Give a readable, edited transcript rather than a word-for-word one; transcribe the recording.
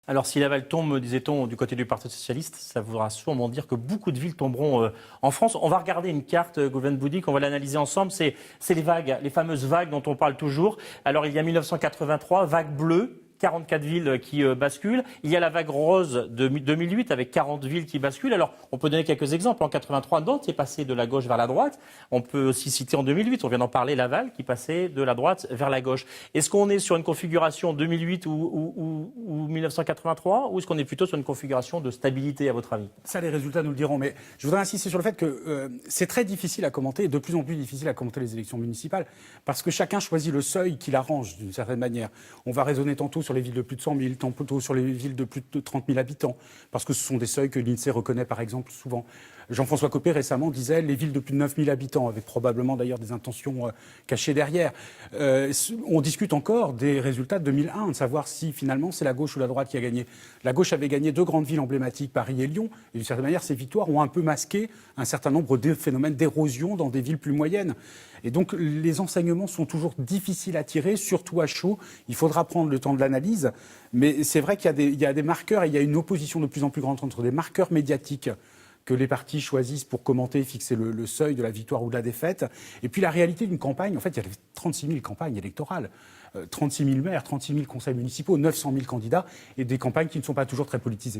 Alors si Laval tombe, disait-on, du côté du Parti socialiste, ça voudra sûrement dire que beaucoup de villes tomberont en France. On va regarder une carte, Gouverne Boudic, on va l'analyser ensemble. C'est les vagues, les fameuses vagues dont on parle toujours. Alors il y a 1983, vague bleue. 44 villes qui basculent. Il y a la vague rose de 2008 avec 40 villes qui basculent. Alors, on peut donner quelques exemples. En 83, Nantes est passé de la gauche vers la droite. On peut aussi citer en 2008, on vient d'en parler, Laval qui passait de la droite vers la gauche. Est-ce qu'on est sur une configuration 2008 ou 1983 ou est-ce qu'on est plutôt sur une configuration de stabilité à votre avis? Ça, les résultats nous le diront. Mais je voudrais insister sur le fait que c'est très difficile à commenter et de plus en plus difficile à commenter les élections municipales parce que chacun choisit le seuil qu'il arrange d'une certaine manière. On va raisonner tantôt sur les villes de plus de 100 000, tantôt sur les villes de plus de 30 000 habitants, parce que ce sont des seuils que l'INSEE reconnaît par exemple souvent. Jean-François Copé récemment disait les villes de plus de 9 000 habitants, avec probablement d'ailleurs des intentions cachées derrière. On discute encore des résultats de 2001, de savoir si finalement c'est la gauche ou la droite qui a gagné. La gauche avait gagné deux grandes villes emblématiques, Paris et Lyon, et d'une certaine manière ces victoires ont un peu masqué un certain nombre de phénomènes d'érosion dans des villes plus moyennes. Et donc les enseignements sont toujours difficiles à tirer, surtout à chaud. Il faudra prendre le temps de l'analyse, mais c'est vrai qu'il y a des marqueurs et il y a une opposition de plus en plus grande entre des marqueurs médiatiques que les partis choisissent pour commenter, fixer le seuil de la victoire ou de la défaite. Et puis la réalité d'une campagne, en fait, il y a 36 000 campagnes électorales, 36 000 maires, 36 000 conseils municipaux, 900 000 candidats et des campagnes qui ne sont pas toujours très politisées.